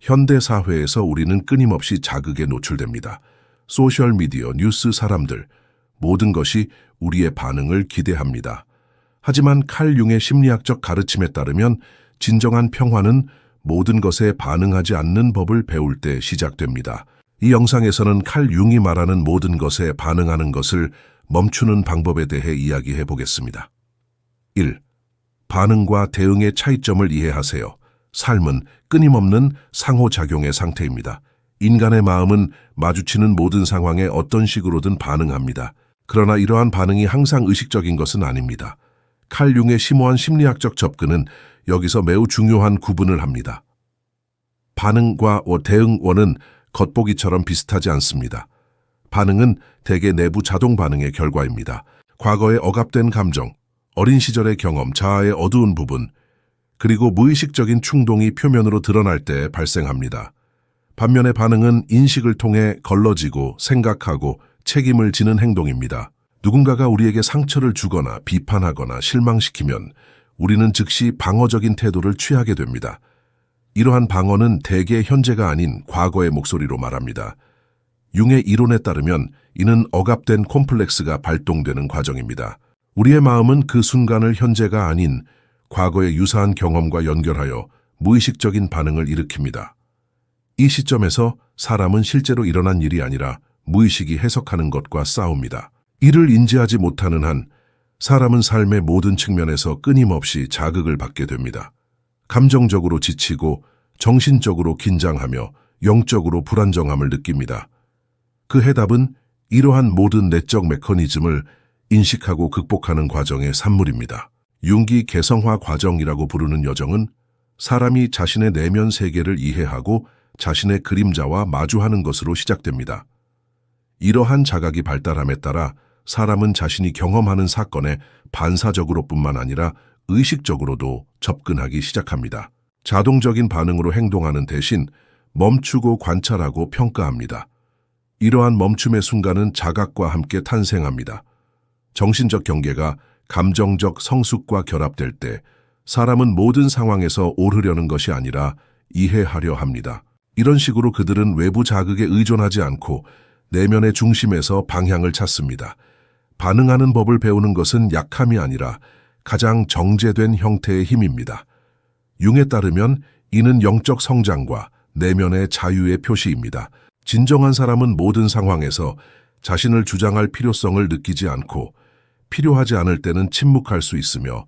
현대 사회에서 우리는 끊임없이 자극에 노출됩니다. 소셜미디어, 뉴스, 사람들, 모든 것이 우리의 반응을 기대합니다. 하지만 칼 융의 심리학적 가르침에 따르면 진정한 평화는 모든 것에 반응하지 않는 법을 배울 때 시작됩니다. 이 영상에서는 칼 융이 말하는 모든 것에 반응하는 것을 멈추는 방법에 대해 이야기해 보겠습니다. 1. 반응과 대응의 차이점을 이해하세요. 삶은 끊임없는 상호작용의 상태입니다. 인간의 마음은 마주치는 모든 상황에 어떤 식으로든 반응합니다. 그러나 이러한 반응이 항상 의식적인 것은 아닙니다. 칼 융의 심오한 심리학적 접근은 여기서 매우 중요한 구분을 합니다. 반응과 대응원은 겉보기처럼 비슷하지 않습니다. 반응은 대개 내부 자동 반응의 결과입니다. 과거의 억압된 감정, 어린 시절의 경험, 자아의 어두운 부분, 그리고 무의식적인 충동이 표면으로 드러날 때 발생합니다. 반면에 반응은 인식을 통해 걸러지고 생각하고 책임을 지는 행동입니다. 누군가가 우리에게 상처를 주거나 비판하거나 실망시키면 우리는 즉시 방어적인 태도를 취하게 됩니다. 이러한 방어는 대개 현재가 아닌 과거의 목소리로 말합니다. 융의 이론에 따르면 이는 억압된 콤플렉스가 발동되는 과정입니다. 우리의 마음은 그 순간을 현재가 아닌 과거의 유사한 경험과 연결하여 무의식적인 반응을 일으킵니다. 이 시점에서 사람은 실제로 일어난 일이 아니라 무의식이 해석하는 것과 싸웁니다. 이를 인지하지 못하는 한 사람은 삶의 모든 측면에서 끊임없이 자극을 받게 됩니다. 감정적으로 지치고 정신적으로 긴장하며 영적으로 불안정함을 느낍니다. 그 해답은 이러한 모든 내적 메커니즘을 인식하고 극복하는 과정의 산물입니다. 융기 개성화 과정이라고 부르는 여정은 사람이 자신의 내면 세계를 이해하고 자신의 그림자와 마주하는 것으로 시작됩니다. 이러한 자각이 발달함에 따라 사람은 자신이 경험하는 사건에 반사적으로뿐만 아니라 의식적으로도 접근하기 시작합니다. 자동적인 반응으로 행동하는 대신 멈추고 관찰하고 평가합니다. 이러한 멈춤의 순간은 자각과 함께 탄생합니다. 정신적 경계가 감정적 성숙과 결합될 때 사람은 모든 상황에서 옳으려는 것이 아니라 이해하려 합니다. 이런 식으로 그들은 외부 자극에 의존하지 않고 내면의 중심에서 방향을 찾습니다. 반응하는 법을 배우는 것은 약함이 아니라 가장 정제된 형태의 힘입니다. 융에 따르면 이는 영적 성장과 내면의 자유의 표시입니다. 진정한 사람은 모든 상황에서 자신을 주장할 필요성을 느끼지 않고 필요하지 않을 때는 침묵할 수 있으며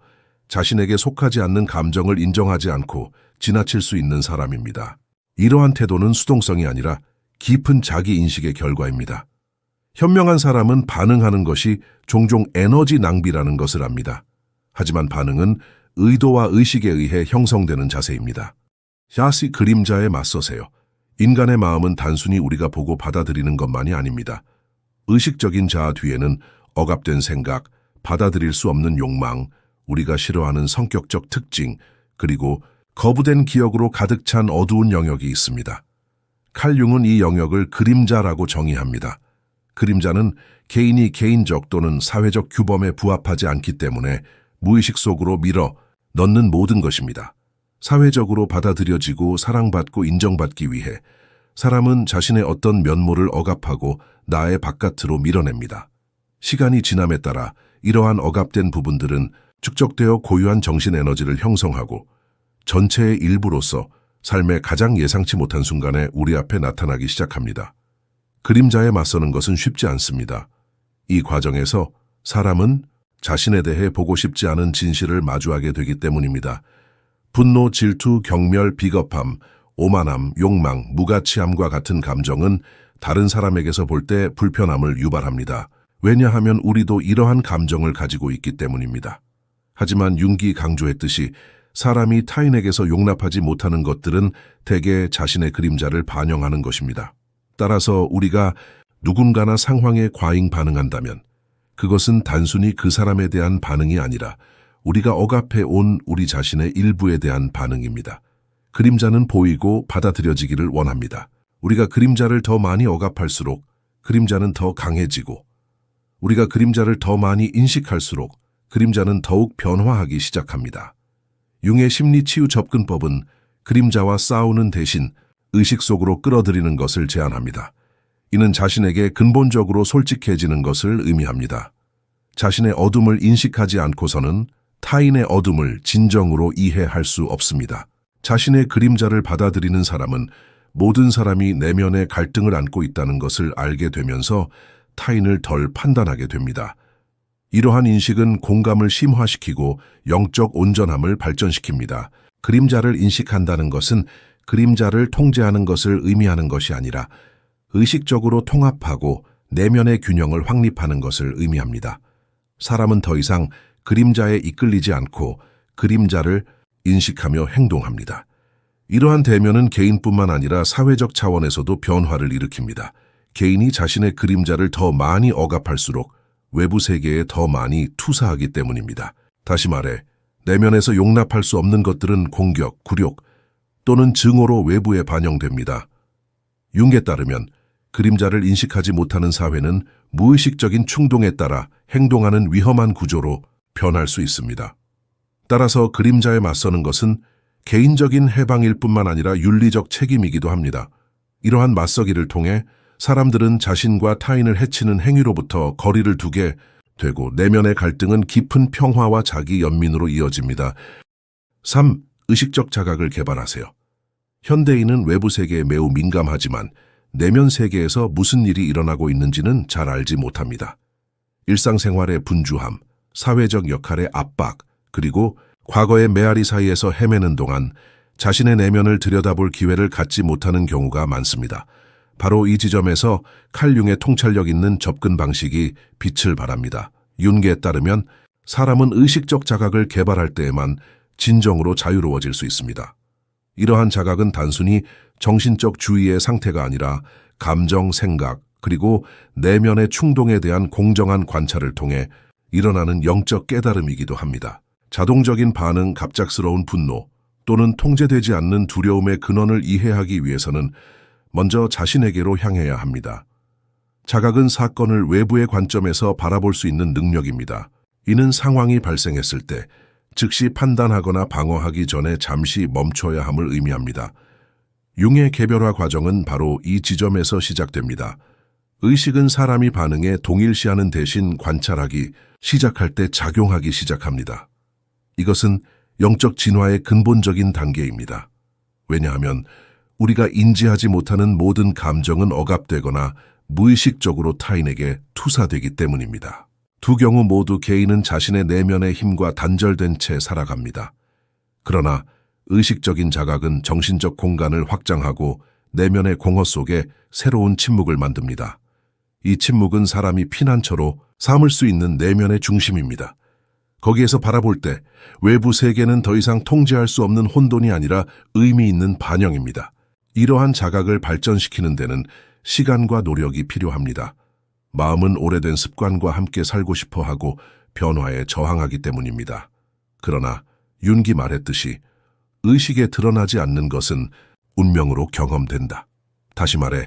자신에게 속하지 않는 감정을 인정하지 않고 지나칠 수 있는 사람입니다. 이러한 태도는 수동성이 아니라 깊은 자기인식의 결과입니다. 현명한 사람은 반응하는 것이 종종 에너지 낭비라는 것을 압니다. 하지만 반응은 의도와 의식에 의해 형성되는 자세입니다. 야시 그림자에 맞서세요. 인간의 마음은 단순히 우리가 보고 받아들이는 것만이 아닙니다. 의식적인 자아 뒤에는 억압된 생각, 받아들일 수 없는 욕망, 우리가 싫어하는 성격적 특징, 그리고 거부된 기억으로 가득 찬 어두운 영역이 있습니다. 칼 융은 이 영역을 그림자라고 정의합니다. 그림자는 개인이 개인적 또는 사회적 규범에 부합하지 않기 때문에 무의식 속으로 밀어 넣는 모든 것입니다. 사회적으로 받아들여지고 사랑받고 인정받기 위해 사람은 자신의 어떤 면모를 억압하고 나의 바깥으로 밀어냅니다. 시간이 지남에 따라 이러한 억압된 부분들은 축적되어 고유한 정신 에너지를 형성하고 전체의 일부로서 삶의 가장 예상치 못한 순간에 우리 앞에 나타나기 시작합니다. 그림자에 맞서는 것은 쉽지 않습니다. 이 과정에서 사람은 자신에 대해 보고 싶지 않은 진실을 마주하게 되기 때문입니다. 분노, 질투, 경멸, 비겁함, 오만함, 욕망, 무가치함과 같은 감정은 다른 사람에게서 볼 때 불편함을 유발합니다. 왜냐하면 우리도 이러한 감정을 가지고 있기 때문입니다. 하지만 융기 강조했듯이 사람이 타인에게서 용납하지 못하는 것들은 대개 자신의 그림자를 반영하는 것입니다. 따라서 우리가 누군가나 상황에 과잉 반응한다면 그것은 단순히 그 사람에 대한 반응이 아니라 우리가 억압해 온 우리 자신의 일부에 대한 반응입니다. 그림자는 보이고 받아들여지기를 원합니다. 우리가 그림자를 더 많이 억압할수록 그림자는 더 강해지고 우리가 그림자를 더 많이 인식할수록 그림자는 더욱 변화하기 시작합니다. 융의 심리치유 접근법은 그림자와 싸우는 대신 의식 속으로 끌어들이는 것을 제안합니다. 이는 자신에게 근본적으로 솔직해지는 것을 의미합니다. 자신의 어둠을 인식하지 않고서는 타인의 어둠을 진정으로 이해할 수 없습니다. 자신의 그림자를 받아들이는 사람은 모든 사람이 내면의 갈등을 안고 있다는 것을 알게 되면서 타인을 덜 판단하게 됩니다. 이러한 인식은 공감을 심화시키고 영적 온전함을 발전시킵니다. 그림자를 인식한다는 것은 그림자를 통제하는 것을 의미하는 것이 아니라 의식적으로 통합하고 내면의 균형을 확립하는 것을 의미합니다. 사람은 더 이상 그림자에 이끌리지 않고 그림자를 인식하며 행동합니다. 이러한 대면은 개인뿐만 아니라 사회적 차원에서도 변화를 일으킵니다. 개인이 자신의 그림자를 더 많이 억압할수록 외부 세계에 더 많이 투사하기 때문입니다. 다시 말해, 내면에서 용납할 수 없는 것들은 공격, 굴욕 또는 증오로 외부에 반영됩니다. 융에 따르면 그림자를 인식하지 못하는 사회는 무의식적인 충동에 따라 행동하는 위험한 구조로 변할 수 있습니다. 따라서 그림자에 맞서는 것은 개인적인 해방일 뿐만 아니라 윤리적 책임이기도 합니다. 이러한 맞서기를 통해 사람들은 자신과 타인을 해치는 행위로부터 거리를 두게 되고 내면의 갈등은 깊은 평화와 자기 연민으로 이어집니다. 3. 의식적 자각을 개발하세요. 현대인은 외부 세계에 매우 민감하지만 내면 세계에서 무슨 일이 일어나고 있는지는 잘 알지 못합니다. 일상생활의 분주함, 사회적 역할의 압박, 그리고 과거의 메아리 사이에서 헤매는 동안 자신의 내면을 들여다볼 기회를 갖지 못하는 경우가 많습니다. 바로 이 지점에서 칼 융의 통찰력 있는 접근 방식이 빛을 발합니다. 윤계에 따르면 사람은 의식적 자각을 개발할 때에만 진정으로 자유로워질 수 있습니다. 이러한 자각은 단순히 정신적 주의의 상태가 아니라 감정, 생각, 그리고 내면의 충동에 대한 공정한 관찰을 통해 일어나는 영적 깨달음이기도 합니다. 자동적인 반응, 갑작스러운 분노 또는 통제되지 않는 두려움의 근원을 이해하기 위해서는 먼저 자신에게로 향해야 합니다. 자각은 사건을 외부의 관점에서 바라볼 수 있는 능력입니다. 이는 상황이 발생했을 때 즉시 판단하거나 방어하기 전에 잠시 멈춰야 함을 의미합니다. 융의 개별화 과정은 바로 이 지점에서 시작됩니다. 의식은 사람이 반응에 동일시하는 대신 관찰하기 시작할 때 작용하기 시작합니다. 이것은 영적 진화의 근본적인 단계입니다. 왜냐하면 우리가 인지하지 못하는 모든 감정은 억압되거나 무의식적으로 타인에게 투사되기 때문입니다. 두 경우 모두 개인은 자신의 내면의 힘과 단절된 채 살아갑니다. 그러나 의식적인 자각은 정신적 공간을 확장하고 내면의 공허 속에 새로운 침묵을 만듭니다. 이 침묵은 사람이 피난처로 삼을 수 있는 내면의 중심입니다. 거기에서 바라볼 때 외부 세계는 더 이상 통제할 수 없는 혼돈이 아니라 의미 있는 반영입니다. 이러한 자각을 발전시키는 데는 시간과 노력이 필요합니다. 마음은 오래된 습관과 함께 살고 싶어 하고 변화에 저항하기 때문입니다. 그러나 윤기 말했듯이 의식에 드러나지 않는 것은 운명으로 경험된다. 다시 말해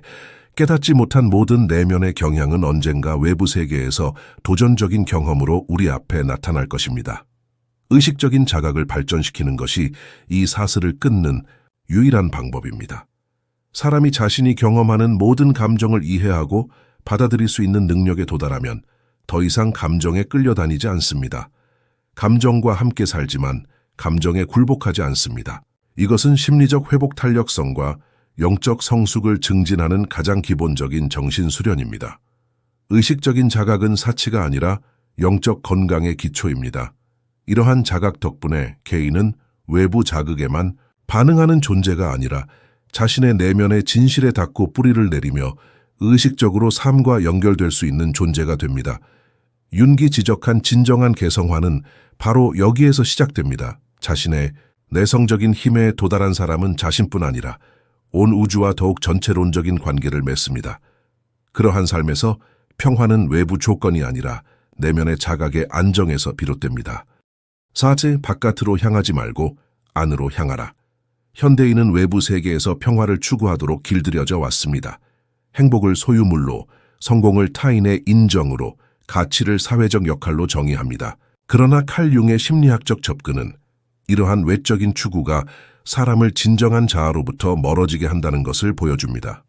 깨닫지 못한 모든 내면의 경향은 언젠가 외부 세계에서 도전적인 경험으로 우리 앞에 나타날 것입니다. 의식적인 자각을 발전시키는 것이 이 사슬을 끊는 유일한 방법입니다. 사람이 자신이 경험하는 모든 감정을 이해하고 받아들일 수 있는 능력에 도달하면 더 이상 감정에 끌려다니지 않습니다. 감정과 함께 살지만 감정에 굴복하지 않습니다. 이것은 심리적 회복 탄력성과 영적 성숙을 증진하는 가장 기본적인 정신 수련입니다. 의식적인 자각은 사치가 아니라 영적 건강의 기초입니다. 이러한 자각 덕분에 개인은 외부 자극에만 반응하는 존재가 아니라 자신의 내면의 진실에 닿고 뿌리를 내리며 의식적으로 삶과 연결될 수 있는 존재가 됩니다. 윤기 지적한 진정한 개성화는 바로 여기에서 시작됩니다. 자신의 내성적인 힘에 도달한 사람은 자신뿐 아니라 온 우주와 더욱 전체론적인 관계를 맺습니다. 그러한 삶에서 평화는 외부 조건이 아니라 내면의 자각의 안정에서 비롯됩니다. 4제 바깥으로 향하지 말고 안으로 향하라. 현대인은 외부 세계에서 평화를 추구하도록 길들여져 왔습니다. 행복을 소유물로, 성공을 타인의 인정으로, 가치를 사회적 역할로 정의합니다. 그러나 칼 융의 심리학적 접근은 이러한 외적인 추구가 사람을 진정한 자아로부터 멀어지게 한다는 것을 보여줍니다.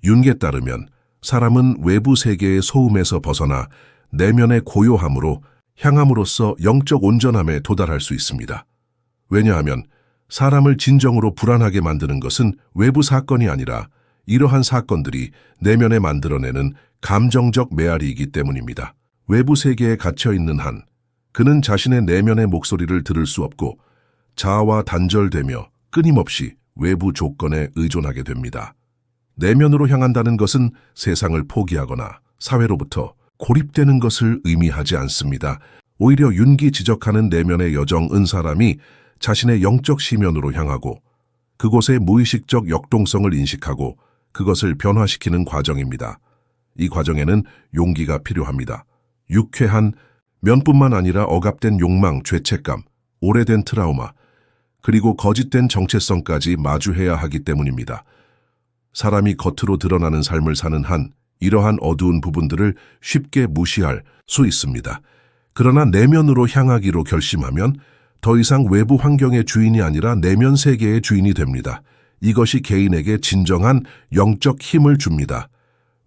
윤기에 따르면 사람은 외부 세계의 소음에서 벗어나 내면의 고요함으로 향함으로써 영적 온전함에 도달할 수 있습니다. 왜냐하면 사람을 진정으로 불안하게 만드는 것은 외부 사건이 아니라 이러한 사건들이 내면에 만들어내는 감정적 메아리이기 때문입니다. 외부 세계에 갇혀 있는 한 그는 자신의 내면의 목소리를 들을 수 없고 자아와 단절되며 끊임없이 외부 조건에 의존하게 됩니다. 내면으로 향한다는 것은 세상을 포기하거나 사회로부터 고립되는 것을 의미하지 않습니다. 오히려 윤기 지적하는 내면의 여정은 사람이 자신의 영적 시면으로 향하고 그곳의 무의식적 역동성을 인식하고 그것을 변화시키는 과정입니다. 이 과정에는 용기가 필요합니다. 유쾌한 면뿐만 아니라 억압된 욕망, 죄책감, 오래된 트라우마, 그리고 거짓된 정체성까지 마주해야 하기 때문입니다. 사람이 겉으로 드러나는 삶을 사는 한 이러한 어두운 부분들을 쉽게 무시할 수 있습니다. 그러나 내면으로 향하기로 결심하면 더 이상 외부 환경의 주인이 아니라 내면 세계의 주인이 됩니다. 이것이 개인에게 진정한 영적 힘을 줍니다.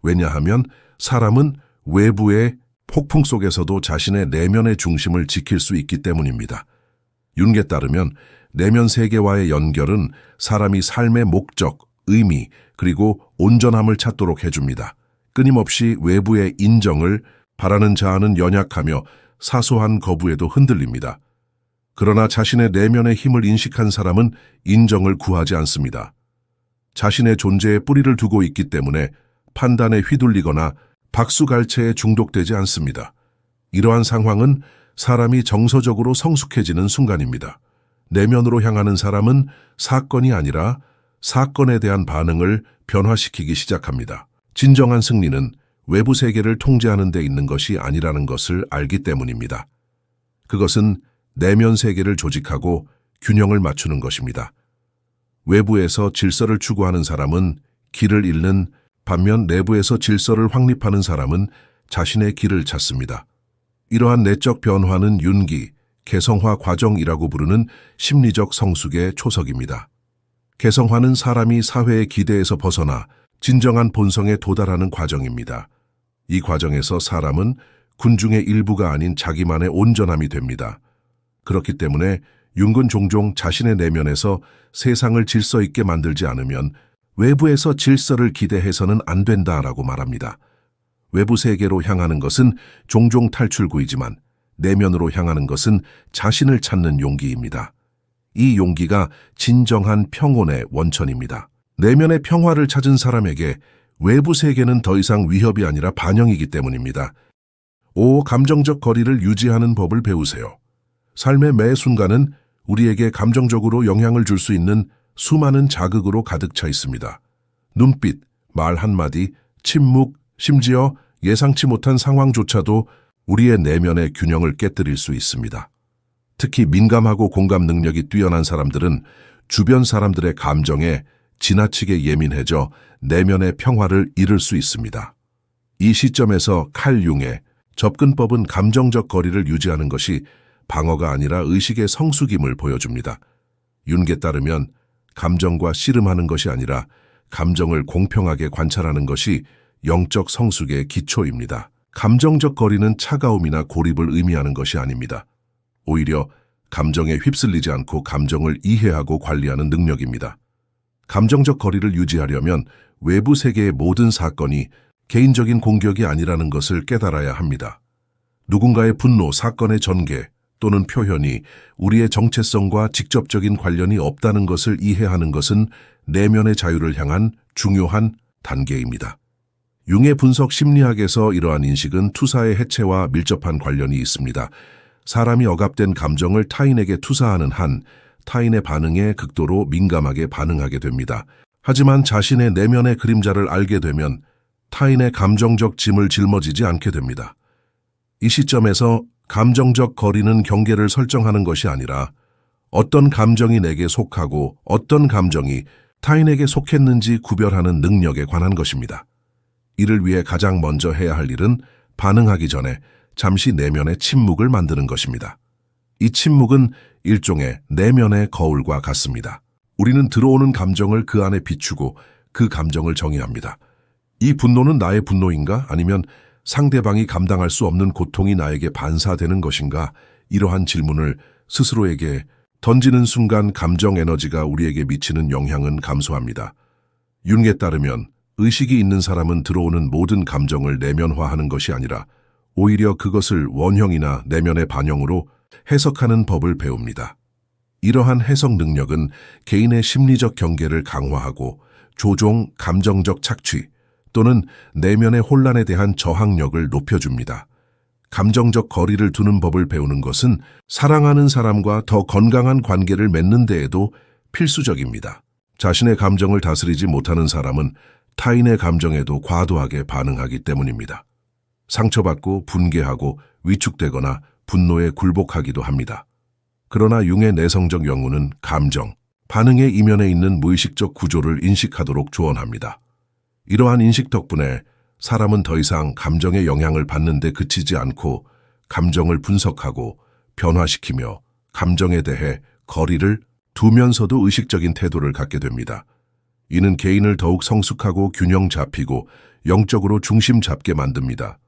왜냐하면 사람은 외부의 폭풍 속에서도 자신의 내면의 중심을 지킬 수 있기 때문입니다. 윤기에 따르면 내면 세계와의 연결은 사람이 삶의 목적, 의미, 그리고 온전함을 찾도록 해줍니다. 끊임없이 외부의 인정을 바라는 자아는 연약하며 사소한 거부에도 흔들립니다. 그러나 자신의 내면의 힘을 인식한 사람은 인정을 구하지 않습니다. 자신의 존재에 뿌리를 두고 있기 때문에 판단에 휘둘리거나 박수갈채에 중독되지 않습니다. 이러한 상황은 사람이 정서적으로 성숙해지는 순간입니다. 내면으로 향하는 사람은 사건이 아니라 사건에 대한 반응을 변화시키기 시작합니다. 진정한 승리는 외부 세계를 통제하는 데 있는 것이 아니라는 것을 알기 때문입니다. 그것은 내면 세계를 조직하고 균형을 맞추는 것입니다. 외부에서 질서를 추구하는 사람은 길을 잃는 반면 내부에서 질서를 확립하는 사람은 자신의 길을 찾습니다. 이러한 내적 변화는 윤기, 개성화 과정이라고 부르는 심리적 성숙의 초석입니다. 개성화는 사람이 사회의 기대에서 벗어나 진정한 본성에 도달하는 과정입니다. 이 과정에서 사람은 군중의 일부가 아닌 자기만의 온전함이 됩니다. 그렇기 때문에 윤은 종종 자신의 내면에서 세상을 질서 있게 만들지 않으면 외부에서 질서를 기대해서는 안 된다라고 말합니다. 외부 세계로 향하는 것은 종종 탈출구이지만 내면으로 향하는 것은 자신을 찾는 용기입니다. 이 용기가 진정한 평온의 원천입니다. 내면의 평화를 찾은 사람에게 외부 세계는 더 이상 위협이 아니라 반영이기 때문입니다. 감정적 거리를 유지하는 법을 배우세요. 삶의 매 순간은 우리에게 감정적으로 영향을 줄 수 있는 수많은 자극으로 가득 차 있습니다. 눈빛, 말 한마디, 침묵, 심지어 예상치 못한 상황조차도 우리의 내면의 균형을 깨뜨릴 수 있습니다. 특히 민감하고 공감 능력이 뛰어난 사람들은 주변 사람들의 감정에 지나치게 예민해져 내면의 평화를 잃을 수 있습니다. 이 시점에서 칼 융의 접근법은 감정적 거리를 유지하는 것이 방어가 아니라 의식의 성숙임을 보여줍니다. 윤기에 따르면 감정과 씨름하는 것이 아니라 감정을 공평하게 관찰하는 것이 영적 성숙의 기초입니다. 감정적 거리는 차가움이나 고립을 의미하는 것이 아닙니다. 오히려 감정에 휩쓸리지 않고 감정을 이해하고 관리하는 능력입니다. 감정적 거리를 유지하려면 외부 세계의 모든 사건이 개인적인 공격이 아니라는 것을 깨달아야 합니다. 누군가의 분노, 사건의 전개 또는 표현이 우리의 정체성과 직접적인 관련이 없다는 것을 이해하는 것은 내면의 자유를 향한 중요한 단계입니다. 융의 분석 심리학에서 이러한 인식은 투사의 해체와 밀접한 관련이 있습니다. 사람이 억압된 감정을 타인에게 투사하는 한 타인의 반응에 극도로 민감하게 반응하게 됩니다. 하지만 자신의 내면의 그림자를 알게 되면 타인의 감정적 짐을 짊어지지 않게 됩니다. 이 시점에서 감정적 거리는 경계를 설정하는 것이 아니라 어떤 감정이 내게 속하고 어떤 감정이 타인에게 속했는지 구별하는 능력에 관한 것입니다. 이를 위해 가장 먼저 해야 할 일은 반응하기 전에 잠시 내면의 침묵을 만드는 것입니다. 이 침묵은 일종의 내면의 거울과 같습니다. 우리는 들어오는 감정을 그 안에 비추고 그 감정을 정의합니다. 이 분노는 나의 분노인가? 아니면 상대방이 감당할 수 없는 고통이 나에게 반사되는 것인가? 이러한 질문을 스스로에게 던지는 순간 감정 에너지가 우리에게 미치는 영향은 감소합니다. 융에 따르면 의식이 있는 사람은 들어오는 모든 감정을 내면화하는 것이 아니라 오히려 그것을 원형이나 내면의 반영으로 해석하는 법을 배웁니다. 이러한 해석 능력은 개인의 심리적 경계를 강화하고 조종, 감정적 착취 또는 내면의 혼란에 대한 저항력을 높여줍니다. 감정적 거리를 두는 법을 배우는 것은 사랑하는 사람과 더 건강한 관계를 맺는 데에도 필수적입니다. 자신의 감정을 다스리지 못하는 사람은 타인의 감정에도 과도하게 반응하기 때문입니다. 상처받고 분개하고 위축되거나 분노에 굴복하기도 합니다. 그러나 융의 내성적 영혼은 감정, 반응의 이면에 있는 무의식적 구조를 인식하도록 조언합니다. 이러한 인식 덕분에 사람은 더 이상 감정의 영향을 받는 데 그치지 않고 감정을 분석하고 변화시키며 감정에 대해 거리를 두면서도 의식적인 태도를 갖게 됩니다. 이는 개인을 더욱 성숙하고 균형 잡히고 영적으로 중심 잡게 만듭니다.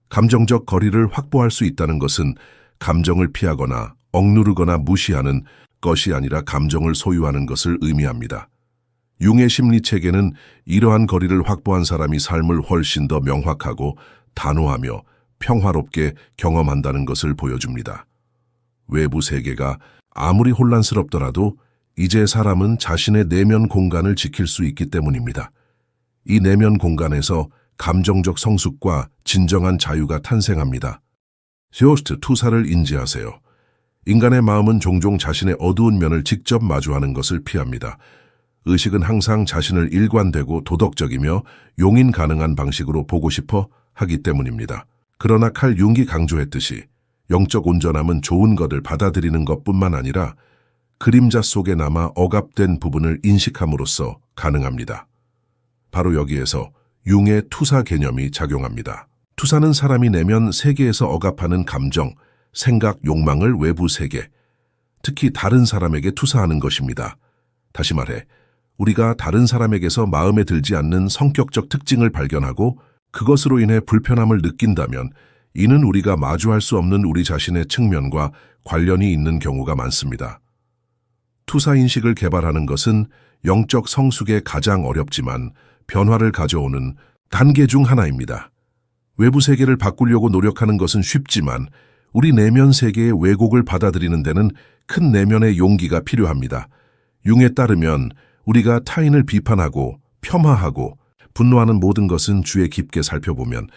감정적 거리를 확보할 수 있다는 것은 감정을 피하거나 억누르거나 무시하는 것이 아니라 감정을 소유하는 것을 의미합니다. 융의 심리체계는 이러한 거리를 확보한 사람이 삶을 훨씬 더 명확하고 단호하며 평화롭게 경험한다는 것을 보여줍니다. 외부 세계가 아무리 혼란스럽더라도 이제 사람은 자신의 내면 공간을 지킬 수 있기 때문입니다. 이 내면 공간에서 감정적 성숙과 진정한 자유가 탄생합니다. 쇼스트 투사를 인지하세요. 인간의 마음은 종종 자신의 어두운 면을 직접 마주하는 것을 피합니다. 의식은 항상 자신을 일관되고 도덕적이며 용인 가능한 방식으로 보고 싶어 하기 때문입니다. 그러나 칼 융이 강조했듯이 영적 온전함은 좋은 것을 받아들이는 것뿐만 아니라 그림자 속에 남아 억압된 부분을 인식함으로써 가능합니다. 바로 여기에서 융의 투사 개념이 작용합니다. 투사는 사람이 내면 세계에서 억압하는 감정, 생각, 욕망을 외부 세계, 특히 다른 사람에게 투사하는 것입니다. 다시 말해, 우리가 다른 사람에게서 마음에 들지 않는 성격적 특징을 발견하고 그것으로 인해 불편함을 느낀다면 이는 우리가 마주할 수 없는 우리 자신의 측면과 관련이 있는 경우가 많습니다. 투사인식을 개발하는 것은 영적 성숙에 가장 어렵지만 변화를 가져오는 단계 중 하나입니다. 외부 세계를 바꾸려고 노력하는 것은 쉽지만 우리 내면 세계의 왜곡을 받아들이는 데는 큰 내면의 용기가 필요합니다. 융에 따르면 우리가 타인을 비판하고 폄하하고 분노하는 모든 것은 주에 깊게 살펴보면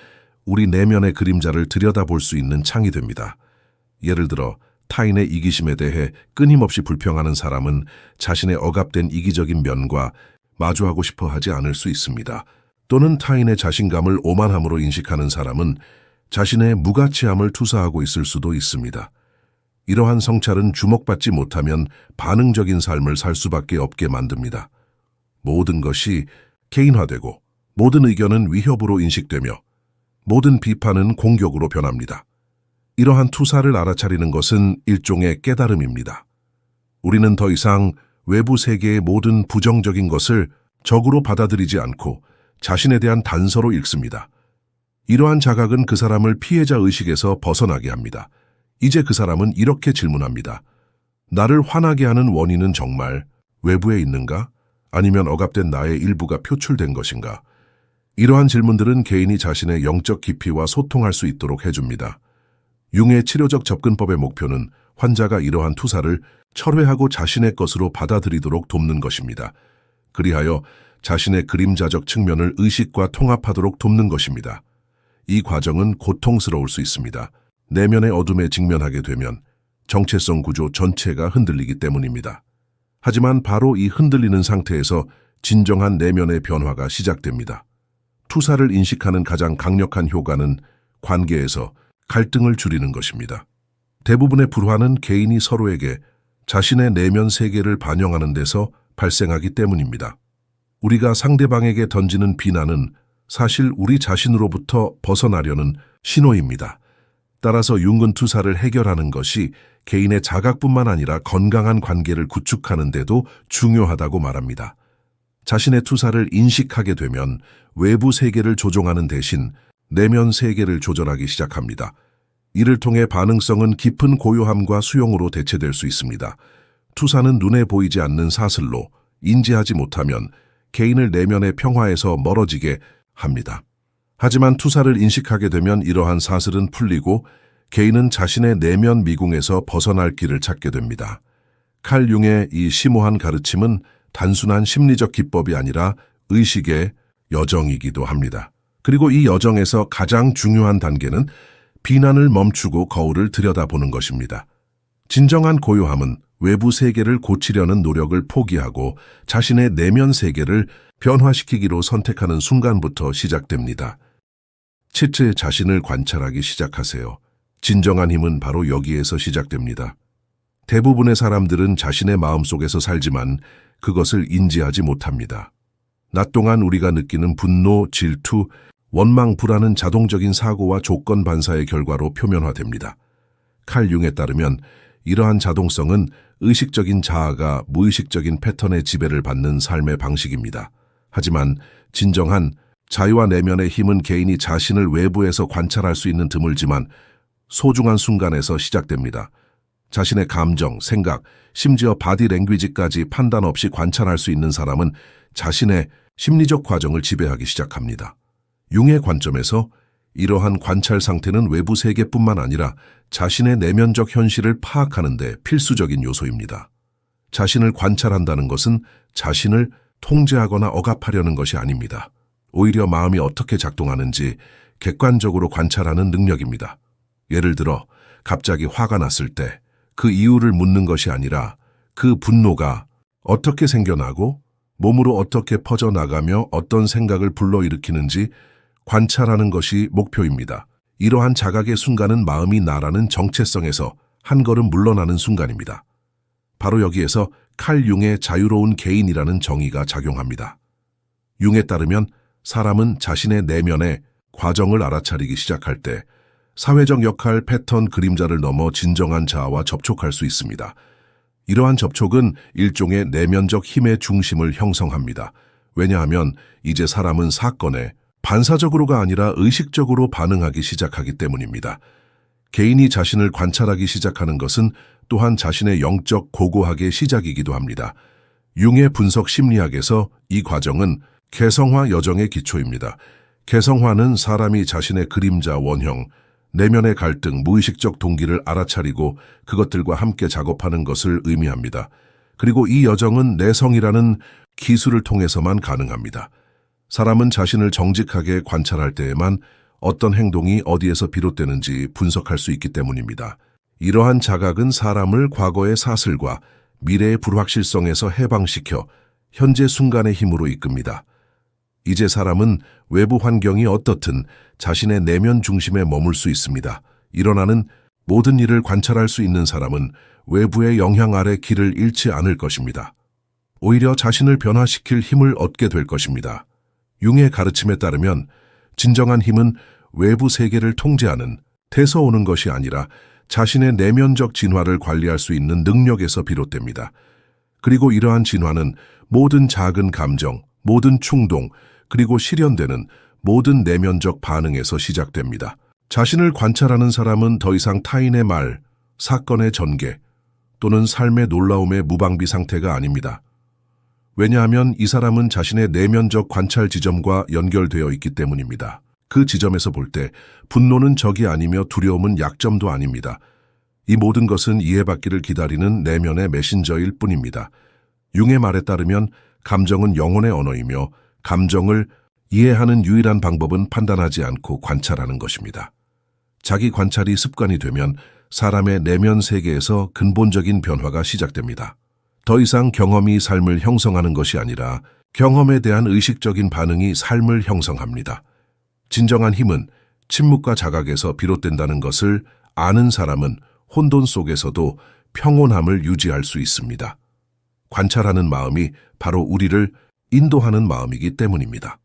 우리 내면의 그림자를 들여다볼 수 있는 창이 됩니다. 예를 들어 타인의 이기심에 대해 끊임없이 불평하는 사람은 자신의 억압된 이기적인 면과 마주하고 싶어 하지 않을 수 있습니다. 또는 타인의 자신감을 오만함으로 인식하는 사람은 자신의 무가치함을 투사하고 있을 수도 있습니다. 이러한 성찰은 주목받지 못하면 반응적인 삶을 살 수밖에 없게 만듭니다. 모든 것이 개인화되고 모든 의견은 위협으로 인식되며 모든 비판은 공격으로 변합니다. 이러한 투사를 알아차리는 것은 일종의 깨달음입니다. 우리는 더 이상 외부 세계의 모든 부정적인 것을 적으로 받아들이지 않고 자신에 대한 단서로 읽습니다. 이러한 자각은 그 사람을 피해자 의식에서 벗어나게 합니다. 이제 그 사람은 이렇게 질문합니다. 나를 화나게 하는 원인은 정말 외부에 있는가? 아니면 억압된 나의 일부가 표출된 것인가? 이러한 질문들은 개인이 자신의 영적 깊이와 소통할 수 있도록 해줍니다. 융의 치료적 접근법의 목표는 환자가 이러한 투사를 철회하고 자신의 것으로 받아들이도록 돕는 것입니다. 그리하여 자신의 그림자적 측면을 의식과 통합하도록 돕는 것입니다. 이 과정은 고통스러울 수 있습니다. 내면의 어둠에 직면하게 되면 정체성 구조 전체가 흔들리기 때문입니다. 하지만 바로 이 흔들리는 상태에서 진정한 내면의 변화가 시작됩니다. 투사를 인식하는 가장 강력한 효과는 관계에서 갈등을 줄이는 것입니다. 대부분의 불화는 개인이 서로에게 자신의 내면 세계를 반영하는 데서 발생하기 때문입니다. 우리가 상대방에게 던지는 비난은 사실 우리 자신으로부터 벗어나려는 신호입니다. 따라서 융은 투사를 해결하는 것이 개인의 자각뿐만 아니라 건강한 관계를 구축하는 데도 중요하다고 말합니다. 자신의 투사를 인식하게 되면 외부 세계를 조종하는 대신 내면 세계를 조절하기 시작합니다. 이를 통해 반응성은 깊은 고요함과 수용으로 대체될 수 있습니다. 투사는 눈에 보이지 않는 사슬로 인지하지 못하면 개인을 내면의 평화에서 멀어지게 합니다. 하지만 투사를 인식하게 되면 이러한 사슬은 풀리고 개인은 자신의 내면 미궁에서 벗어날 길을 찾게 됩니다. 칼 융의 이 심오한 가르침은 단순한 심리적 기법이 아니라 의식의 여정이기도 합니다. 그리고 이 여정에서 가장 중요한 단계는 비난을 멈추고 거울을 들여다보는 것입니다. 진정한 고요함은 외부 세계를 고치려는 노력을 포기하고 자신의 내면 세계를 변화시키기로 선택하는 순간부터 시작됩니다. 첫째, 자신을 관찰하기 시작하세요. 진정한 힘은 바로 여기에서 시작됩니다. 대부분의 사람들은 자신의 마음속에서 살지만 그것을 인지하지 못합니다. 낮 동안 우리가 느끼는 분노, 질투, 원망, 불안은 자동적인 사고와 조건 반사의 결과로 표면화됩니다. 칼 융에 따르면 이러한 자동성은 의식적인 자아가 무의식적인 패턴의 지배를 받는 삶의 방식입니다. 하지만 진정한 자유와 내면의 힘은 개인이 자신을 외부에서 관찰할 수 있는 드물지만 소중한 순간에서 시작됩니다. 자신의 감정, 생각, 심지어 바디 랭귀지까지 판단 없이 관찰할 수 있는 사람은 자신의 심리적 과정을 지배하기 시작합니다. 융의 관점에서 이러한 관찰 상태는 외부 세계뿐만 아니라 자신의 내면적 현실을 파악하는 데 필수적인 요소입니다. 자신을 관찰한다는 것은 자신을 통제하거나 억압하려는 것이 아닙니다. 오히려 마음이 어떻게 작동하는지 객관적으로 관찰하는 능력입니다. 예를 들어 갑자기 화가 났을 때 그 이유를 묻는 것이 아니라 그 분노가 어떻게 생겨나고 몸으로 어떻게 퍼져나가며 어떤 생각을 불러일으키는지 관찰하는 것이 목표입니다. 이러한 자각의 순간은 마음이 나라는 정체성에서 한 걸음 물러나는 순간입니다. 바로 여기에서 칼 융의 자유로운 개인이라는 정의가 작용합니다. 융에 따르면 사람은 자신의 내면의 과정을 알아차리기 시작할 때 사회적 역할, 패턴, 그림자를 넘어 진정한 자아와 접촉할 수 있습니다. 이러한 접촉은 일종의 내면적 힘의 중심을 형성합니다. 왜냐하면 이제 사람은 사건에 반사적으로가 아니라 의식적으로 반응하기 시작하기 때문입니다. 개인이 자신을 관찰하기 시작하는 것은 또한 자신의 영적 고고학의 시작이기도 합니다. 융의 분석 심리학에서 이 과정은 개성화 여정의 기초입니다. 개성화는 사람이 자신의 그림자, 원형, 내면의 갈등, 무의식적 동기를 알아차리고 그것들과 함께 작업하는 것을 의미합니다. 그리고 이 여정은 내성이라는 기술을 통해서만 가능합니다. 사람은 자신을 정직하게 관찰할 때에만 어떤 행동이 어디에서 비롯되는지 분석할 수 있기 때문입니다. 이러한 자각은 사람을 과거의 사슬과 미래의 불확실성에서 해방시켜 현재 순간의 힘으로 이끕니다. 이제 사람은 외부 환경이 어떻든 자신의 내면 중심에 머물 수 있습니다. 일어나는 모든 일을 관찰할 수 있는 사람은 외부의 영향 아래 길을 잃지 않을 것입니다. 오히려 자신을 변화시킬 힘을 얻게 될 것입니다. 융의 가르침에 따르면 진정한 힘은 외부 세계를 통제하는 데서 오는 것이 아니라 자신의 내면적 진화를 관리할 수 있는 능력에서 비롯됩니다. 그리고 이러한 진화는 모든 작은 감정, 모든 충동, 그리고 실현되는 모든 내면적 반응에서 시작됩니다. 자신을 관찰하는 사람은 더 이상 타인의 말, 사건의 전개 또는 삶의 놀라움의 무방비 상태가 아닙니다. 왜냐하면 이 사람은 자신의 내면적 관찰 지점과 연결되어 있기 때문입니다. 그 지점에서 볼 때 분노는 적이 아니며 두려움은 약점도 아닙니다. 이 모든 것은 이해받기를 기다리는 내면의 메신저일 뿐입니다. 융의 말에 따르면 감정은 영혼의 언어이며 감정을 이해하는 유일한 방법은 판단하지 않고 관찰하는 것입니다. 자기 관찰이 습관이 되면 사람의 내면 세계에서 근본적인 변화가 시작됩니다. 더 이상 경험이 삶을 형성하는 것이 아니라 경험에 대한 의식적인 반응이 삶을 형성합니다. 진정한 힘은 침묵과 자각에서 비롯된다는 것을 아는 사람은 혼돈 속에서도 평온함을 유지할 수 있습니다. 관찰하는 마음이 바로 우리를 인도하는 마음이기 때문입니다.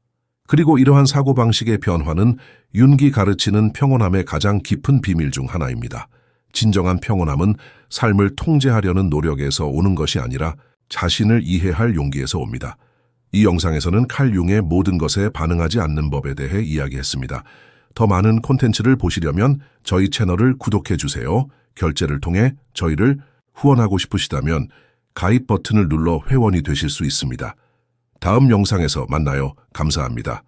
그리고 이러한 사고방식의 변화는 융이 가르치는 평온함의 가장 깊은 비밀 중 하나입니다. 진정한 평온함은 삶을 통제하려는 노력에서 오는 것이 아니라 자신을 이해할 용기에서 옵니다. 이 영상에서는 칼 융의 모든 것에 반응하지 않는 법에 대해 이야기했습니다. 더 많은 콘텐츠를 보시려면 저희 채널을 구독해 주세요. 결제를 통해 저희를 후원하고 싶으시다면 가입 버튼을 눌러 회원이 되실 수 있습니다. 다음 영상에서 만나요. 감사합니다.